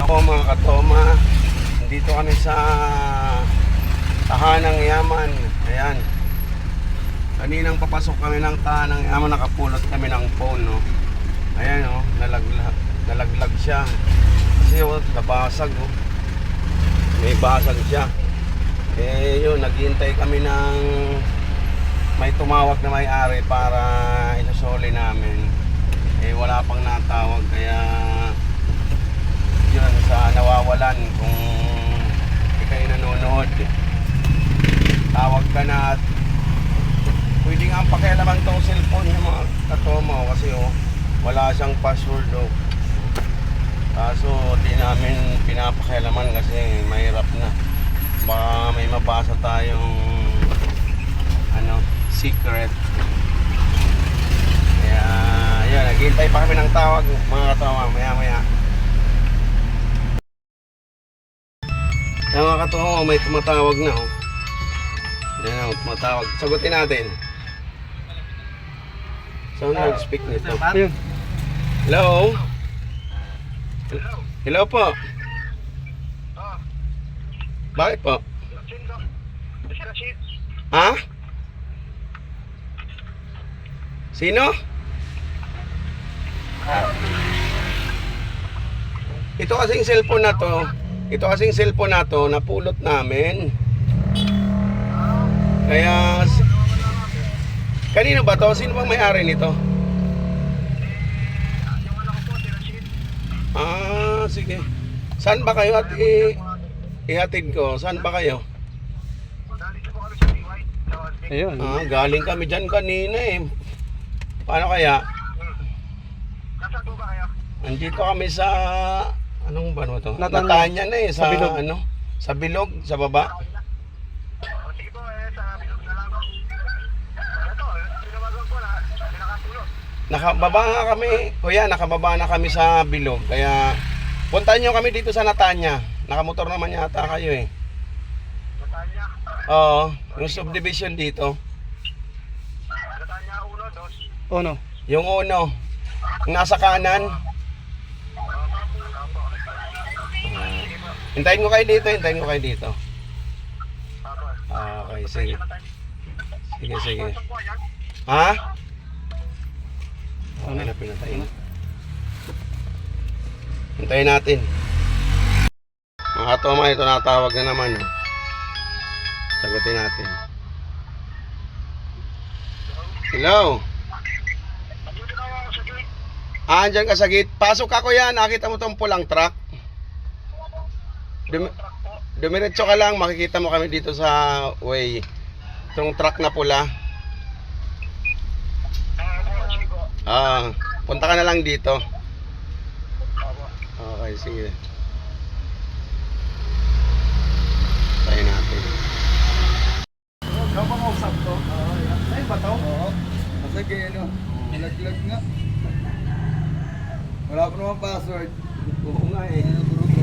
Ako mga katoma, dito kami sa Tahanang Yaman. Ayan. Kaninang papasok kami ng Tahanang Yaman, nakapulot kami ng phone, no. Ayan, oh, nalaglag siya. Kasi oh, nabasag, oh. May basag siya. Eh yun, naghihintay kami ng may tumawag na may-ari para isusoli namin. Eh wala pang natawag, kaya yun sa nawawalan. Kung di kayo nanonood, tawag ka na at pwede nga ang pakialaman tong cellphone yung mga katoma, kasi oh, wala siyang password, oh. Kaso di namin pinapakialaman kasi mahirap na, baka may mabasa tayong secret. Kaya yun, naghihintay pa kami ng tawag mga katoma. Maya mga katoma, may tumatawag na, oh. Yan, oh, tumatawag. Sagutin natin. Saan nag-speak nito? Hello? Hello po. Bakit po? Ha? Sino? Ito kasing cellphone na to. Ito kasing cellphone na to, napulot namin. Kaya kanino ba to? Sino bang may-ari nito? Ah, sige. Saan ba kayo at ihatid ko? Saan ba kayo? Ayun. Ah, galing kami dyan kanina eh. Paano kaya? Andito kami sa anong ba no to? Natanya na eh, sa Bilog. ano? Sa Bilog, sa baba. Sige po, sa Bilog na lang. Ito, tinawagan ko na, pinakatulog. Nakababa nga kami. Kuya, nakababa na kami sa Bilog. Kaya puntahan nyo kami dito sa Natanya. Nakamotor naman yata kayo eh. Natanya. Oo, yung subdivision dito. Natanya 1, 2. Ono. Yung uno, yung nasa kanan. Hintayin ko kayo dito. Ah, okay, sige. Sige. Ha? Okay na, pinatayin. Hintayin natin. Mga katoma, ito natawag na naman. Sagutin natin. Hello? Ah, andyan ka sa gate. Pasok ako yan. Nakita mo tong pulang truck. Dumiretso ka lang. Makikita mo kami dito sa way. Itong truck na pula. Ah, punta ka na lang dito. Okay, sige. Tayo natin. Ikaw ba kausap to? Oo, yan. Ayun ba to? Oo. Kasi ano, nalaglag nga. Wala pa naman password. Oo nga eh. Bruto.